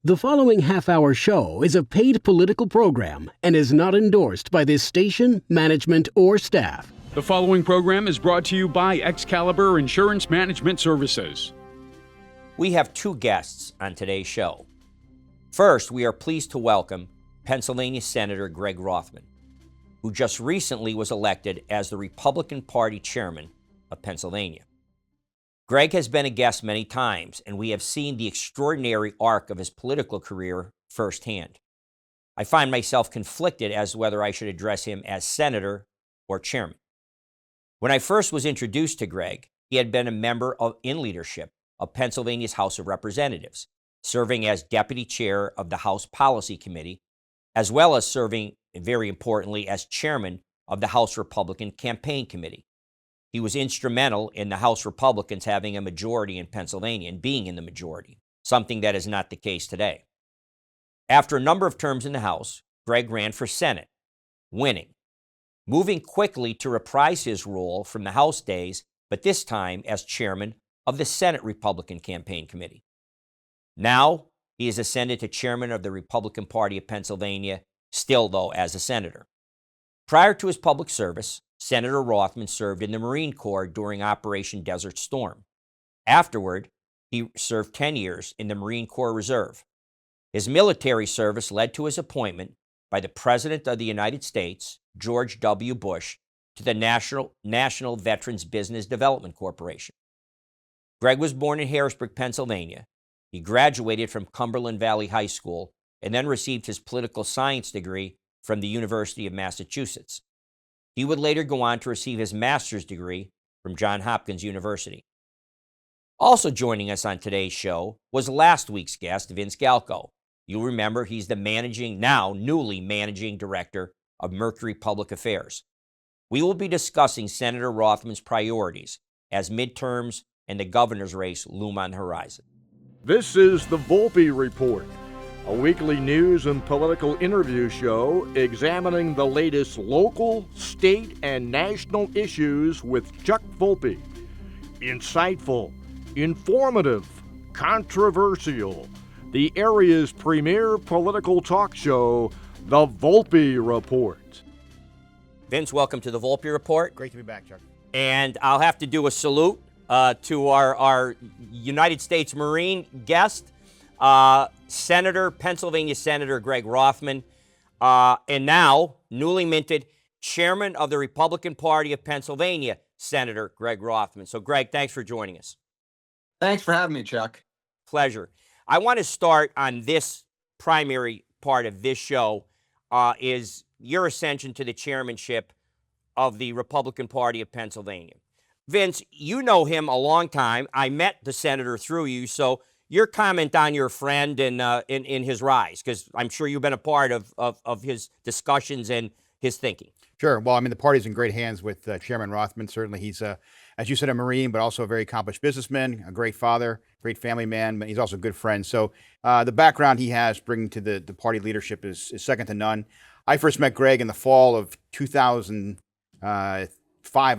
The following half-hour show is a paid political program and is not endorsed by this station, management, or staff. The following program is brought to you by Excalibur Insurance Management Services. We have two guests on today's show. First, we are pleased to welcome Pennsylvania Senator Greg Rothman, who just recently was elected as the Republican Party chairman of Pennsylvania. Greg has been a guest many times, and we have seen the extraordinary arc of his political career firsthand. I find myself conflicted as to whether I should address him as senator or chairman. When I first was introduced to Greg, he had been a member in leadership of Pennsylvania's House of Representatives, serving as deputy chair of the House Policy Committee, as well as serving, very importantly, as chairman of the House Republican Campaign Committee. He was instrumental in the House Republicans having a majority in Pennsylvania and being in the majority, something that is not the case today. After a number of terms in the House, Greg ran for Senate, winning, moving quickly to reprise his role from the House days, but this time as chairman of the Senate Republican Campaign Committee. Now, he is ascended to chairman of the Republican Party of Pennsylvania, still, though, as a senator. Prior to his public service, Senator Rothman served in the Marine Corps during Operation Desert Storm. Afterward, he served 10 years in the Marine Corps Reserve. His military service led to his appointment by the President of the United States, George W. Bush, to the National Veterans Business Development Corporation. Greg was born in Harrisburg, Pennsylvania. He graduated from Cumberland Valley High School and then received his political science degree from the University of Massachusetts. He would later go on to receive his master's degree from Johns Hopkins University. Also joining us on today's show was last week's guest, Vince Galko. You'll remember he's the newly managing director of Mercury Public Affairs. We will be discussing Senator Rothman's priorities as midterms and the governor's race loom on the horizon. This is the Volpe Report, a weekly news and political interview show examining the latest local, state, and national issues with Chuck Volpe. Insightful, informative, controversial, the area's premier political talk show, the Volpe Report. Vince, welcome to the Volpe Report. Great to be back, Chuck. And I'll have to do a salute to our United States Marine guest, Pennsylvania Senator Greg Rothman, and now newly minted chairman of the Republican Party of Pennsylvania, Senator Greg Rothman. So, Greg, thanks for joining us. Thanks for having me, Chuck. Pleasure. I want to start on this primary part of this show, is your ascension to the chairmanship of the Republican Party of Pennsylvania. Vince, you know him a long time. I met the senator through you, so your comment on your friend and in his rise, because I'm sure you've been a part of his discussions and his thinking. Sure. Well, I mean, the party's in great hands with Chairman Rothman. Certainly, he's, as you said, a Marine, but also a very accomplished businessman, a great father, great family man, but he's also a good friend. So the background he has bringing to the party leadership is second to none. I first met Greg in the fall of 2005,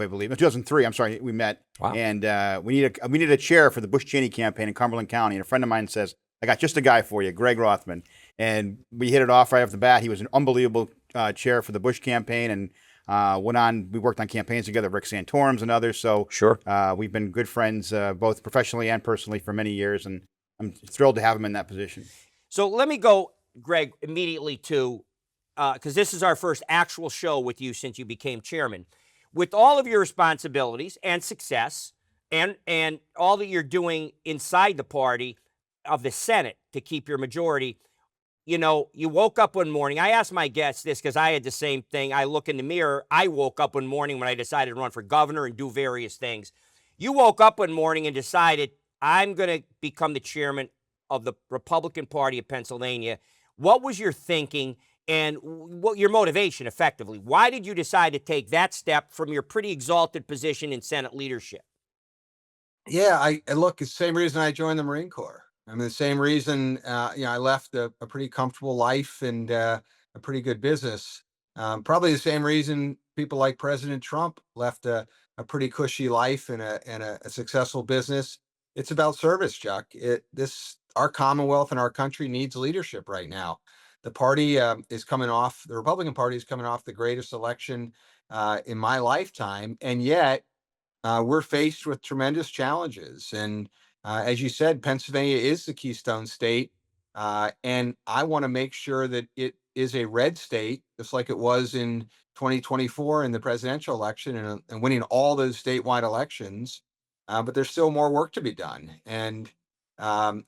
I believe. 2003, I'm sorry, we met. Wow. And we needed a chair for the Bush-Cheney campaign in Cumberland County. And a friend of mine says, I got just a guy for you, Greg Rothman. And we hit it off right off the bat. He was an unbelievable chair for the Bush campaign and we worked on campaigns together, Rick Santorum's and others. So sure, we've been good friends, both professionally and personally for many years. And I'm thrilled to have him in that position. So let me go, Greg, immediately to, because this is our first actual show with you since you became chairman. With all of your responsibilities and success and all that you're doing inside the party of the Senate to keep your majority, you know, you woke up one morning. I asked my guests this because I had the same thing. I look in the mirror. I woke up one morning when I decided to run for governor and do various things. You woke up one morning and decided, I'm going to become the chairman of the Republican Party of Pennsylvania. What was your thinking? And what your motivation, effectively? Why did you decide to take that step from your pretty exalted position in Senate leadership? Yeah, I look, it's the same reason I joined the Marine Corps. I mean, the same reason, I left a pretty comfortable life and a pretty good business. Probably the same reason people like President Trump left a pretty cushy life and a successful business. It's about service, Chuck. our Commonwealth and our country needs leadership right now. The Republican Party is coming off the greatest election in my lifetime, and yet we're faced with tremendous challenges. And as you said, Pennsylvania is the Keystone State, and I want to make sure that it is a red state, just like it was in 2024 in the presidential election, and winning all those statewide elections. But there's still more work to be done, and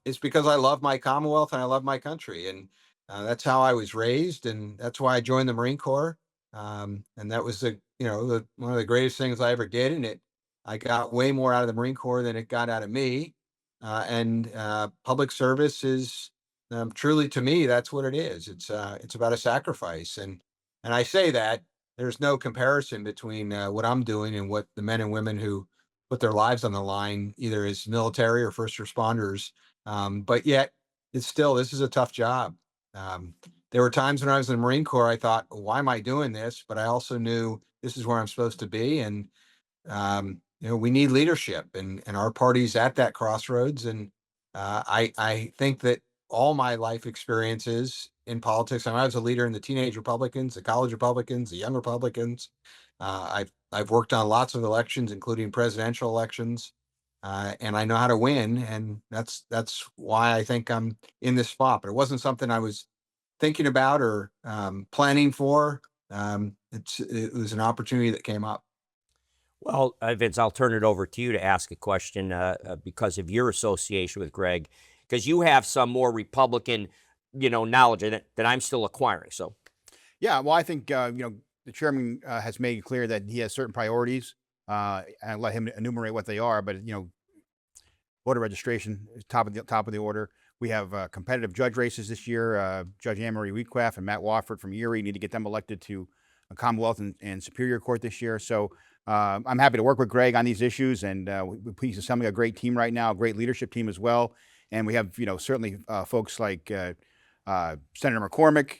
it's because I love my Commonwealth and I love my country, and that's how I was raised, and that's why I joined the Marine Corps. And that was one of the greatest things I ever did, and I got way more out of the Marine Corps than it got out of me. And public service is truly, to me, that's what it is. It's about a sacrifice, and I say that there's no comparison between what I'm doing and what the men and women who put their lives on the line, either as military or first responders. But yet, this is a tough job. There were times when I was in the Marine Corps, I thought, why am I doing this? But I also knew this is where I'm supposed to be. And we need leadership, and our party's at that crossroads. And I think that all my life experiences in politics, I was a leader in the teenage Republicans, the college Republicans, the young Republicans. I've worked on lots of elections, including presidential elections, and I know how to win. And that's why I think I'm in this spot. But it wasn't something I was thinking about or planning for. It was an opportunity that came up. Well, Vince, I'll turn it over to you to ask a question because of your association with Greg, because you have some more Republican, knowledge in it that I'm still acquiring. So, Yeah, well, I think the chairman has made it clear that he has certain priorities, and I let him enumerate what they are. But voter registration is top of the order. We have competitive judge races this year. Judge Anne-Marie Wheatcraft and Matt Wofford from Erie need to get them elected to a Commonwealth and Superior Court this year. So I'm happy to work with Greg on these issues, and he's assembling a great team right now, a great leadership team as well. And we have, certainly folks like Senator McCormick,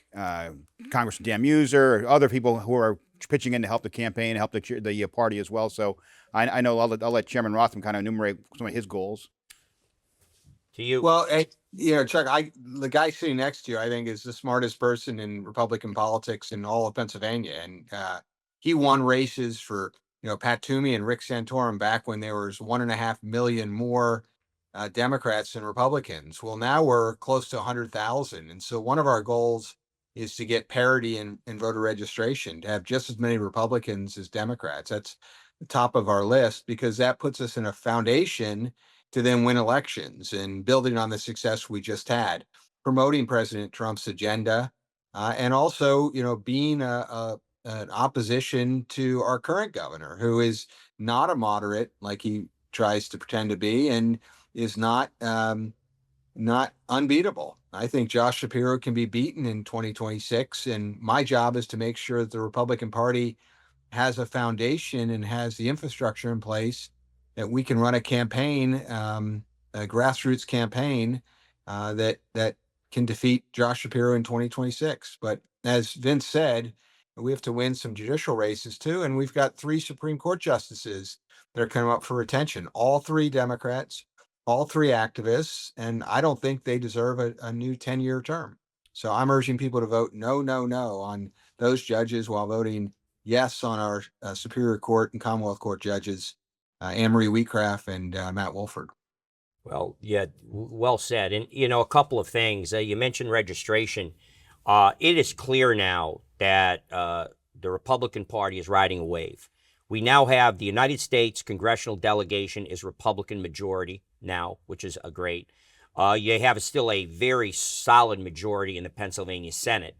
Congressman Dan Muser, other people who are pitching in to help the campaign, help the party as well. So I know I'll let Chairman Rothman kind of enumerate some of his goals. To you. Well, Chuck, the guy sitting next to you, I think, is the smartest person in Republican politics in all of Pennsylvania. And he won races for, Pat Toomey and Rick Santorum back when there was 1.5 million more Democrats than Republicans. Well, now we're close to 100,000. And so one of our goals is to get parity in voter registration, to have just as many Republicans as Democrats. That's the top of our list, because that puts us in a foundation to then win elections, and building on the success we just had, promoting President Trump's agenda, and also, being an opposition to our current governor, who is not a moderate like he tries to pretend to be, and is not unbeatable. I think Josh Shapiro can be beaten in 2026, and my job is to make sure that the Republican Party has a foundation and has the infrastructure in place that we can run a campaign, a grassroots campaign that can defeat Josh Shapiro in 2026. But as Vince said, we have to win some judicial races too, and we've got 3 Supreme Court justices that are coming up for retention. All 3 Democrats, all 3 activists, and I don't think they deserve a new 10-year term. So I'm urging people to vote no on those judges, while voting yes on our Superior Court and Commonwealth Court judges, Anne-Marie Wheatcraft and Matt Wofford. Well, yeah, well said. And, a couple of things. You mentioned registration. It is clear now that the Republican Party is riding a wave. We now have the United States congressional delegation is Republican majority now, which is a great. You have still a very solid majority in the Pennsylvania Senate.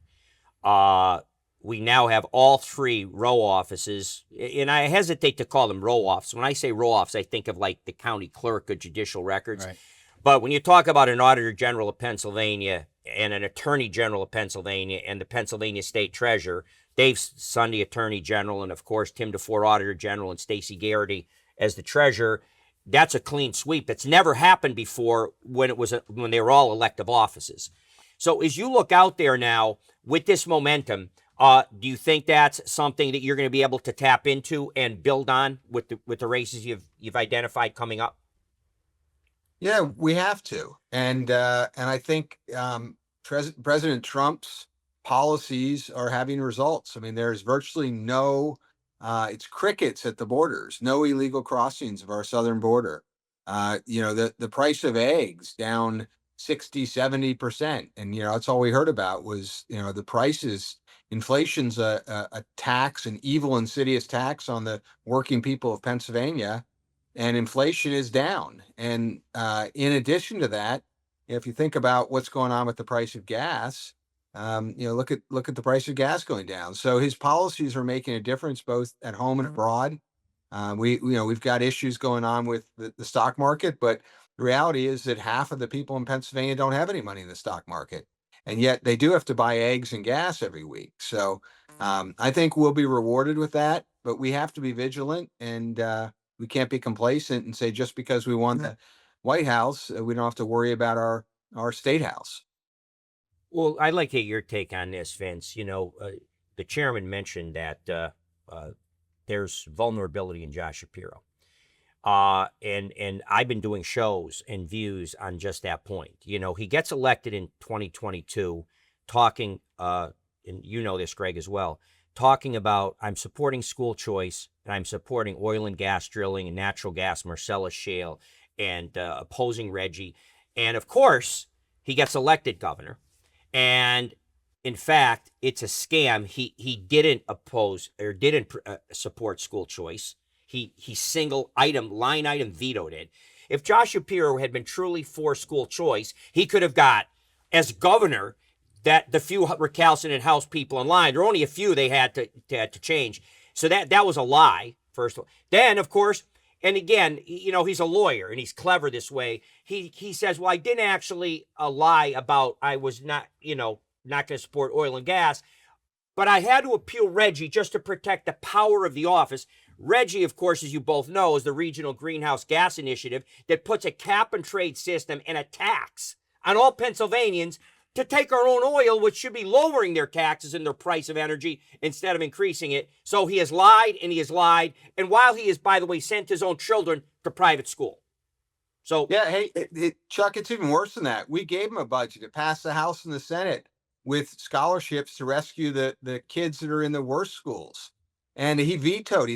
We now have all 3 row offices, and I hesitate to call them row offices. When I say row office, I think of like the county clerk of judicial records. Right. But when you talk about an Auditor General of Pennsylvania and an Attorney General of Pennsylvania and the Pennsylvania State Treasurer, Dave Sunday, Attorney General, and of course Tim DeFore, Auditor General, and Stacey Garrity as the Treasurer, that's a clean sweep. That's never happened before when they were all elective offices. So as you look out there now with this momentum, do you think that's something that you're going to be able to tap into and build on with the races you've identified coming up? Yeah, we have to, and I think President Trump's policies are having results. I mean, there's virtually no, it's crickets at the borders, no illegal crossings of our southern border. The price of eggs down 60, 70%, and that's all we heard about was the prices. Inflation's a tax, an evil, insidious tax on the working people of Pennsylvania, and inflation is down. And in addition to that, if you think about what's going on with the price of gas, look at the price of gas going down. So his policies are making a difference both at home and abroad. We've got issues going on with the stock market, but the reality is that half of the people in Pennsylvania don't have any money in the stock market, and yet they do have to buy eggs and gas every week. So I think we'll be rewarded with that, but we have to be vigilant, and we can't be complacent and say just because we won the White House, we don't have to worry about our state house. Well, I'd like to get your take on this, Vince. The chairman mentioned that there's vulnerability in Josh Shapiro. And I've been doing shows and views on just that point. He gets elected in 2022 talking, and this, Greg, as well, talking about I'm supporting school choice and I'm supporting oil and gas drilling and natural gas, Marcellus Shale, and opposing Reggie. And of course, he gets elected governor. And in fact, it's a scam. He didn't oppose or didn't support school choice. He line item vetoed it. If Josh Shapiro had been truly for school choice, he could have got, as governor, that the few recalcitrant House people in line. There were only a few they had to change. So that was a lie, first of all. Then, of course, and again, he's a lawyer and he's clever this way. He says, well, I didn't actually lie about I was not going to support oil and gas, but I had to appeal Reggie just to protect the power of the office. Reggie, of course, as you both know, is the regional greenhouse gas initiative that puts a cap and trade system and a tax on all Pennsylvanians to take our own oil, which should be lowering their taxes and their price of energy instead of increasing it. So he has lied and he has lied. And while he has, by the way, sent his own children to private school. So yeah, hey, Chuck, it's even worse than that. We gave him a budget. It passed the House and the Senate with scholarships to rescue the kids that are in the worst schools. And he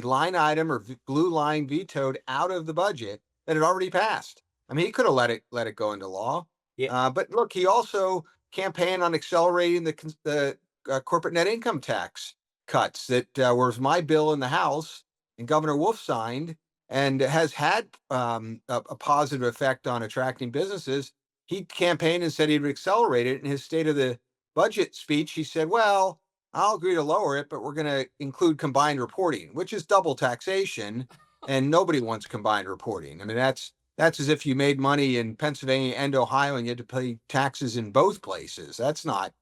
line item or blue line vetoed out of the budget that had already passed. I mean, he could have let it go into law. Yeah. But look, he also campaigned on accelerating the corporate net income tax cuts that was my bill in the House and Governor Wolf signed, and has had a positive effect on attracting businesses. He campaigned and said he would accelerate it. In his State of the Budget speech, he said, well, I'll agree to lower it, but we're going to include combined reporting, which is double taxation, and nobody wants combined reporting. I mean, that's as if you made money in Pennsylvania and Ohio and you had to pay taxes in both places. That's not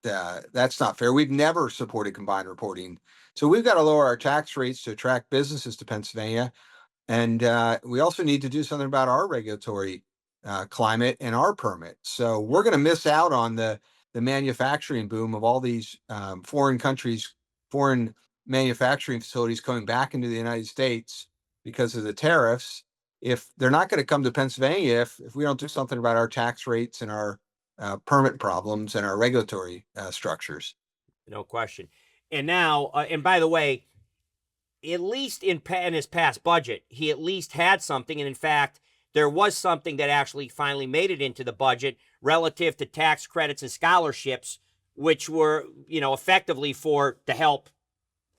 fair. We've never supported combined reporting. So we've got to lower our tax rates to attract businesses to Pennsylvania. And we also need to do something about our regulatory climate and our permits. So we're going to miss out on the manufacturing boom of all these foreign countries, foreign manufacturing facilities coming back into the United States because of the tariffs. If they're not going to come to Pennsylvania, if we don't do something about our tax rates and our permit problems and our regulatory structures. No question. And now, and by the way, at least in his past budget, he at least had something. And in fact, there was something that actually finally made it into the budget relative to tax credits and scholarships, which were, effectively to help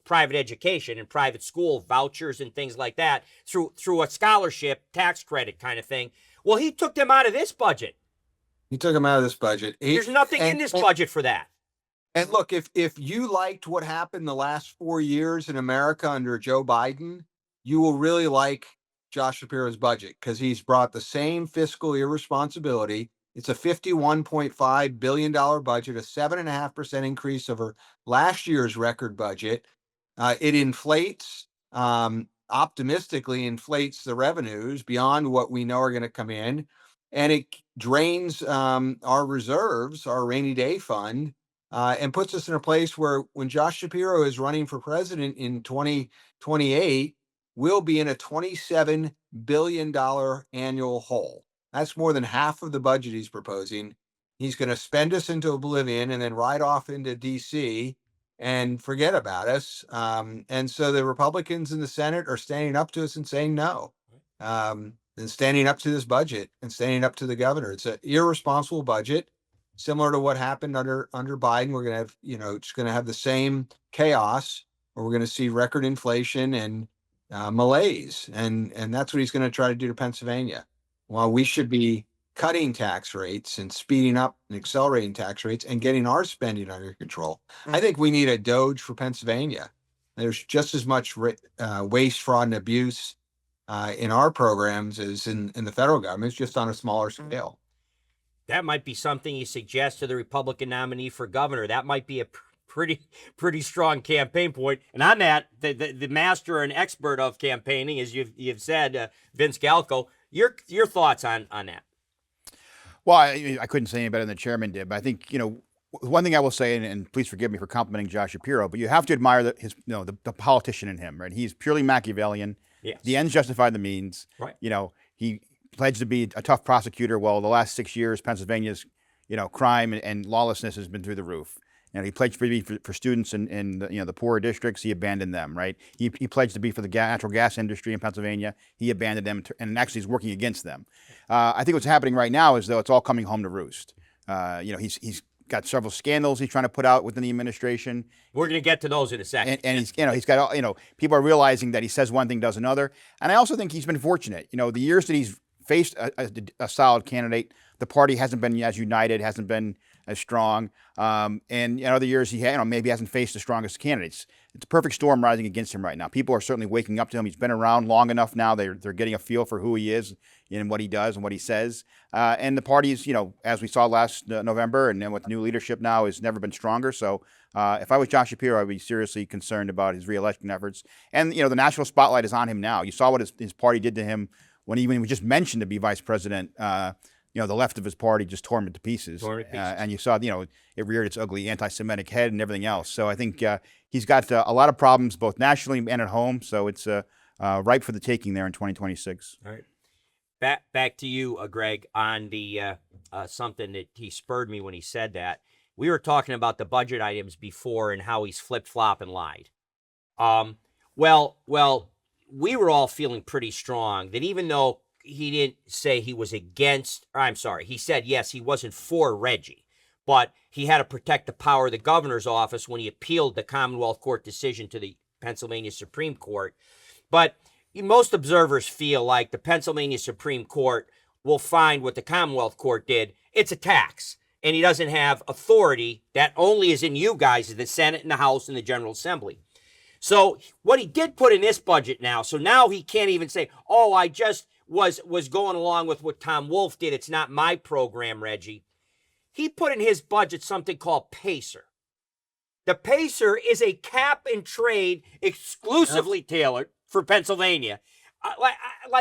private education and private school vouchers and things like that through a scholarship tax credit kind of thing. Well, he took them out of this budget. He took them out of this budget. There's nothing in this budget for that. And look, if you liked what happened the last 4 years in America under Joe Biden, you will really like Josh Shapiro's budget, because he's brought the same fiscal irresponsibility. It's a $51.5 billion budget, a 7.5% increase over last year's record budget. It inflates, optimistically inflates the revenues beyond what we know are going to come in. And it drains our reserves, our rainy day fund, and puts us in a place where when Josh Shapiro is running for president in 2028, we'll be in a $27 billion annual hole. That's more than half of the budget he's proposing. He's going to spend us into oblivion and then ride off into DC and forget about us. And so the Republicans in the Senate are standing up to us and saying no, and standing up to this budget and standing up to the governor. It's an irresponsible budget, similar to what happened under Biden. We're going to have, it's going to have the same chaos, or we're going to see record inflation and malaise. And that's what he's going to try to do to Pennsylvania. While we should be cutting tax rates and speeding up and accelerating tax rates and getting our spending under control. I think we need a Doge for Pennsylvania. There's just as much waste, fraud, and abuse in our programs as in the federal government. It's just on a smaller scale. That might be something you suggest to the Republican nominee for governor. That might be a pretty strong campaign point. And on that, the master and expert of campaigning, as you've said, Vince Galko, your thoughts on that? Well, I couldn't say any better than the chairman did, but I think, one thing I will say, and please forgive me for complimenting Josh Shapiro, but you have to admire the politician in him, right? He's purely Machiavellian. Yes. The ends justify the means. Right. He pledged to be a tough prosecutor. Well, the last 6 years, Pennsylvania's, crime and lawlessness has been through the roof. He pledged to be for students in the poorer districts. He abandoned them, right? He pledged to be for the natural gas industry in Pennsylvania. He abandoned them, and actually is working against them. I think what's happening right now is, though, it's all coming home to roost. He's got several scandals he's trying to put out within the administration. We're going to get to those in a second. And he's got people are realizing that he says one thing, does another. And I also think he's been fortunate. The years that he's faced a solid candidate, the party hasn't been as united, hasn't been as strong. And in other years, he maybe hasn't faced the strongest candidates. It's a perfect storm rising against him right now. People are certainly waking up to him. He's been around long enough now. They're getting a feel for who he is and what he does and what he says. And the party is, as we saw last November, and then with new leadership now, has never been stronger. So if I was Josh Shapiro, I'd be seriously concerned about his reelection efforts. And, the national spotlight is on him now. You saw what his party did to him when he was just mentioned to be vice president. The left of his party just tore him to pieces. And you saw, it reared its ugly anti-Semitic head and everything else. So I think he's got a lot of problems both nationally and at home. So it's ripe for the taking there in 2026. All right. Back to you, Greg, on the something that he spurred me when he said that. We were talking about the budget items before and how he's flip-flopped and lied. Well, we were all feeling pretty strong that even though he didn't say he was against, or I'm sorry, he said, yes, he wasn't for Reggie, but he had to protect the power of the governor's office when he appealed the Commonwealth Court decision to the Pennsylvania Supreme Court. But most observers feel like the Pennsylvania Supreme Court will find what the Commonwealth Court did. It's a tax, and he doesn't have authority. That only is in you guys, the Senate and the House and the General Assembly. So what he did put in this budget now, so now he can't even say, oh, I just was going along with what Tom Wolf did. It's not my program, Reggie. He put in his budget something called PACER. The PACER is a cap and trade exclusively tailored for Pennsylvania.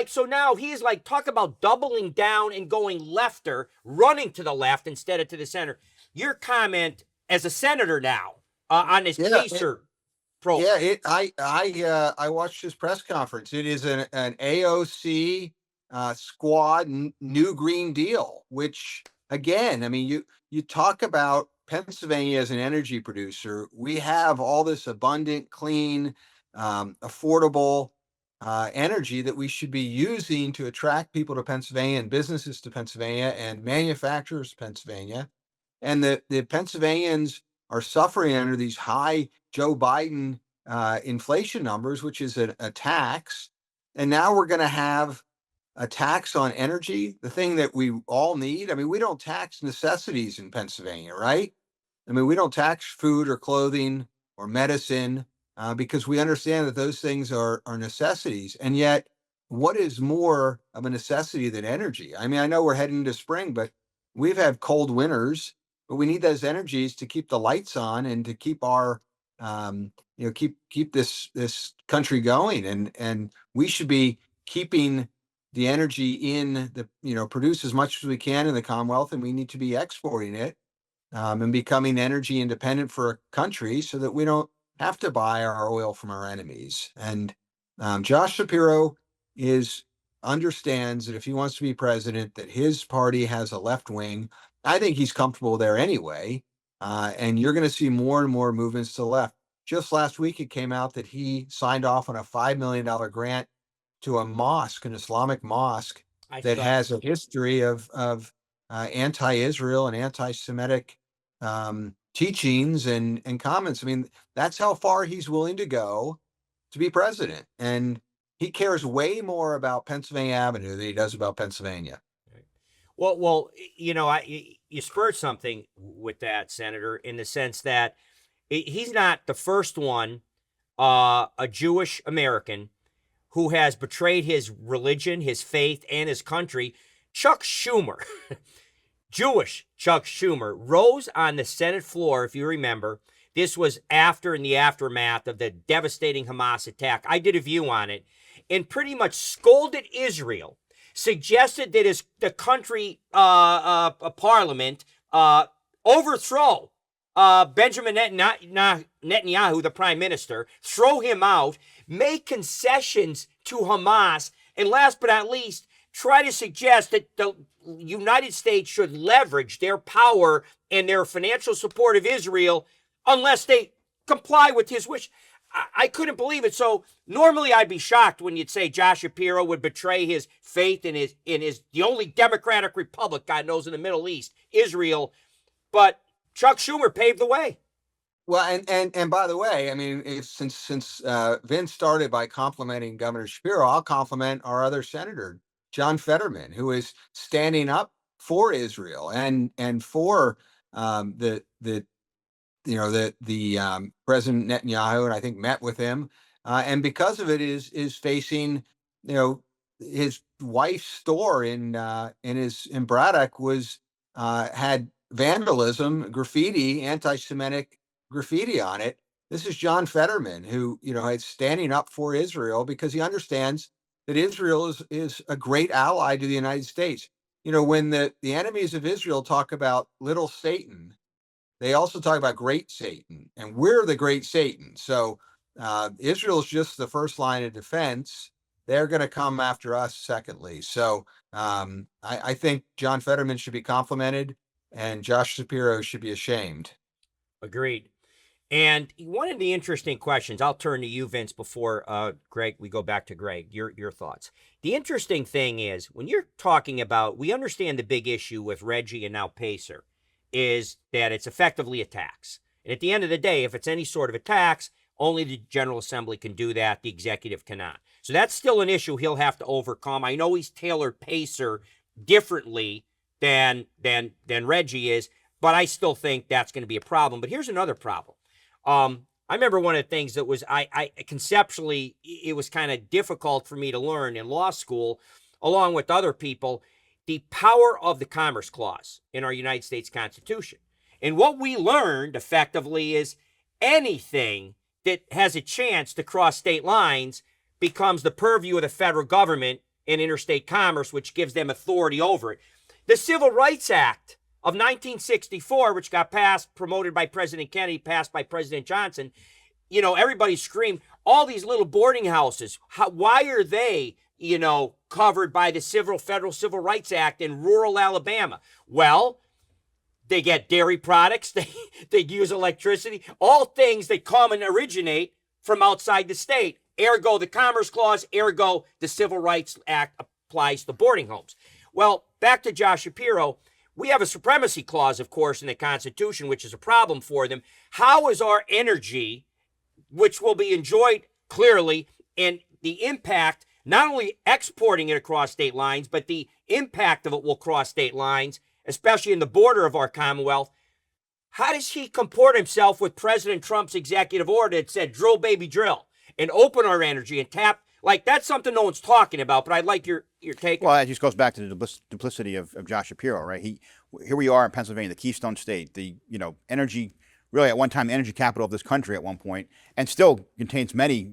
So now he's talk about doubling down and going lefter, running to the left instead of to the center. Your comment as a senator now on this PACER program. Yeah, I watched his press conference. It is an AOC squad new Green Deal, which again, you talk about Pennsylvania as an energy producer. We have all this abundant, clean, affordable energy that we should be using to attract people to Pennsylvania and businesses to Pennsylvania and manufacturers to Pennsylvania. And the Pennsylvanians are suffering under these high Joe Biden inflation numbers, which is a tax. And now we're going to have a tax on energy, the thing that we all need. We don't tax necessities in Pennsylvania, right? We don't tax food or clothing or medicine because we understand that those things are necessities. And yet, what is more of a necessity than energy? I know we're heading into spring, but we've had cold winters, but we need those energies to keep the lights on and to keep our keep this country going. And we should be keeping the energy in the produce as much as we can in the Commonwealth, and we need to be exporting it and becoming energy independent for a country so that we don't have to buy our oil from our enemies. And Josh Shapiro understands that if he wants to be president, that his party has a left wing. I think he's comfortable there anyway. And you're going to see more and more movements to the left. Just last week, it came out that he signed off on a $5 million grant to a mosque, an Islamic mosque that has a history of anti-Israel and anti-Semitic teachings and comments. I mean, that's how far he's willing to go to be president. And he cares way more about Pennsylvania Avenue than he does about Pennsylvania. Well, you spurred something with that, Senator, in the sense that he's not the first one, a Jewish American, who has betrayed his religion, his faith, and his country. Chuck Schumer, Jewish Chuck Schumer, rose on the Senate floor, if you remember. This was in the aftermath of the devastating Hamas attack. I did a view on it, and pretty much scolded Israel, suggested that the country parliament overthrow Benjamin Netanyahu, the prime minister, throw him out, make concessions to Hamas, and last but not least, try to suggest that the United States should leverage their power and their financial support of Israel unless they comply with his wish. I couldn't believe it. So normally I'd be shocked when you'd say Josh Shapiro would betray his faith in the only democratic republic, God knows, in the Middle East, Israel. But Chuck Schumer paved the way. Well, and by the way, I mean, since Vince started by complimenting Governor Shapiro, I'll compliment our other senator, John Fetterman, who is standing up for Israel and for the President Netanyahu, and I think met with him, and because of it is facing, his wife's store in Braddock was had vandalism, graffiti, anti-Semitic graffiti on it. This is John Fetterman, who is standing up for Israel because he understands that Israel is a great ally to the United States. When the enemies of Israel talk about little Satan, they also talk about great Satan, and we're the great Satan. So Israel's just the first line of defense. They're going to come after us secondly. So I think John Fetterman should be complimented, and Josh Shapiro should be ashamed. Agreed. And one of the interesting questions, I'll turn to you, Vince, before Greg, we go back to Greg, your thoughts. The interesting thing is, when you're talking about, we understand the big issue with Reggie and now Pacer, is that it's effectively a tax. And at the end of the day, if it's any sort of a tax, only the General Assembly can do that. The executive cannot. So that's still an issue he'll have to overcome. I know he's tailored Pacer differently than Reggie is, but I still think that's going to be a problem. But here's another problem. I remember one of the things that was, I conceptually, it was kind of difficult for me to learn in law school, along with other people, the power of the Commerce Clause in our United States Constitution. And what we learned effectively is anything that has a chance to cross state lines becomes the purview of the federal government and interstate commerce, which gives them authority over it. The Civil Rights Act of 1964, which got passed, promoted by President Kennedy, passed by President Johnson, everybody screamed, all these little boarding houses, why are they, covered by the Federal Civil Rights Act in rural Alabama? Well, they get dairy products, they use electricity, all things that come and originate from outside the state. Ergo, the Commerce Clause, ergo, the Civil Rights Act applies to boarding homes. Well, back to Josh Shapiro. We have a supremacy clause, of course, in the Constitution, which is a problem for them. How is our energy, which will be enjoyed clearly, and the impact, not only exporting it across state lines, but the impact of it will cross state lines, especially in the border of our Commonwealth. How does he comport himself with President Trump's executive order that said, drill, baby, drill, and open our energy and tap? Like, that's something no one's talking about, but I'd like your take. Well, it just goes back to the duplicity of Josh Shapiro, right? Here we are in Pennsylvania, the Keystone State, the energy, really at one time, the energy capital of this country at one point, and still contains many,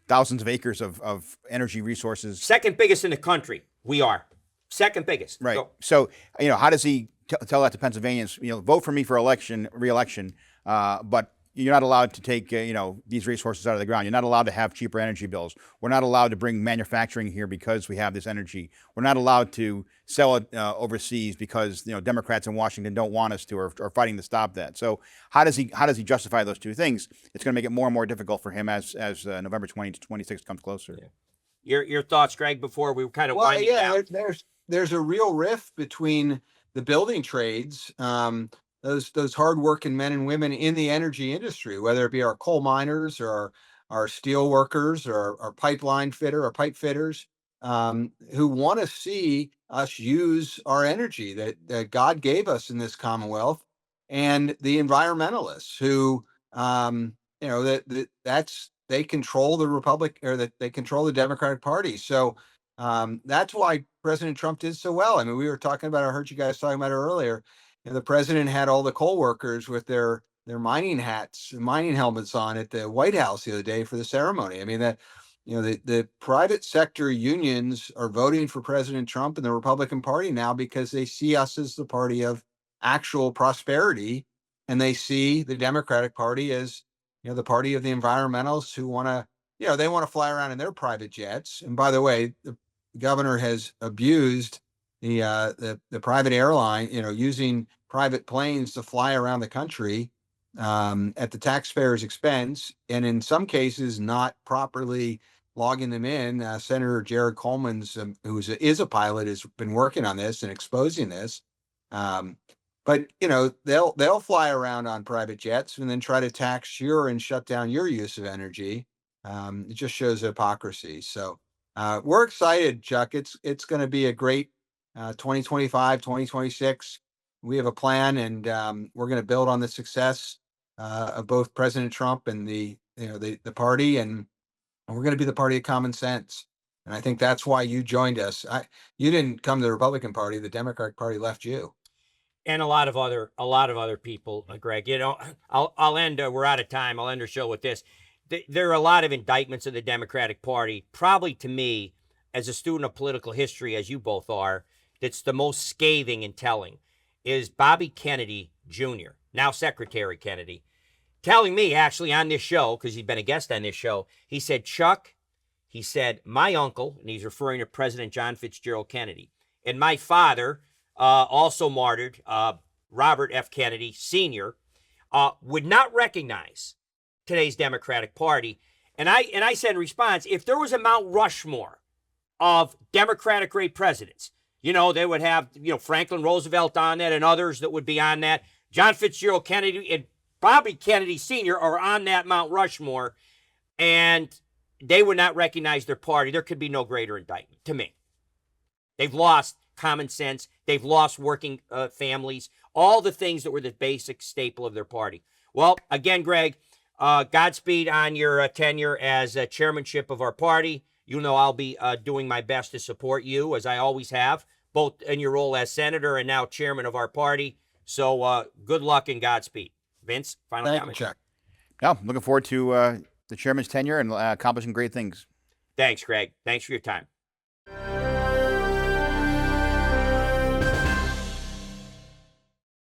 thousands of acres of energy resources. Second biggest in the country, we are. Second biggest. Right. So, how does he tell that to Pennsylvanians? Vote for me for re-election, but you're not allowed to take these resources out of the ground. You're not allowed to have cheaper energy bills. We're not allowed to bring manufacturing here because we have this energy. We're not allowed to sell it overseas because Democrats in Washington don't want us to, or fighting to stop that. So how does he justify those two things? It's going to make it more and more difficult for him as November 26th comes closer. Yeah. Your thoughts, Greg, before we kind of winding down. There's a real rift between the building trades, those hardworking men and women in the energy industry, whether it be our coal miners or our steel workers or our pipeline fitter or pipe fitters, who want to see us use our energy that God gave us in this Commonwealth, and the environmentalists who, they control the Republic, or that they control the Democratic Party. So that's why President Trump did so well. I mean, we were talking about, I heard you guys talking about it earlier. The president had all the coal workers with their mining hats, mining helmets on at the White House the other day for the ceremony. I mean, the private sector unions are voting for President Trump and the Republican Party now because they see us as the party of actual prosperity, and they see the Democratic Party as the party of the environmentalists who want to they want to fly around in their private jets. And by the way, the governor has abused the private airline, using private planes to fly around the country at the taxpayers' expense, and in some cases not properly logging them in. Senator Jared Coleman's, who is a pilot, has been working on this and exposing this. But they'll fly around on private jets and then try to tax and shut down your use of energy. It just shows hypocrisy. So we're excited, Chuck. It's going to be a great 2025, 2026. We have a plan, and we're going to build on the success of both President Trump and the party, and we're going to be the party of common sense. And I think that's why you joined us. You didn't come to the Republican Party; the Democratic Party left you. And a lot of other people, Greg. I'll end. We're out of time. I'll end our show with this. There are a lot of indictments of the Democratic Party. Probably, to me, as a student of political history, as you both are, that's the most scathing and telling is Bobby Kennedy Jr., now Secretary Kennedy, telling me actually on this show, because he's been a guest on this show, he said, Chuck, he said, my uncle, and he's referring to President John Fitzgerald Kennedy, and my father, also martyred, Robert F. Kennedy Sr., would not recognize today's Democratic Party. And I said in response, if there was a Mount Rushmore of Democratic great presidents, they would have, Franklin Roosevelt on that and others that would be on that. John Fitzgerald Kennedy and Bobby Kennedy Sr. are on that Mount Rushmore, and they would not recognize their party. There could be no greater indictment to me. They've lost common sense. They've lost working families, all the things that were the basic staple of their party. Well, again, Greg, Godspeed on your tenure as chairmanship of our party. I'll be doing my best to support you, as I always have, both in your role as senator and now chairman of our party. So good luck and Godspeed. Vince, final comment. Chuck. No, looking forward to the chairman's tenure and accomplishing great things. Thanks, Greg. Thanks for your time.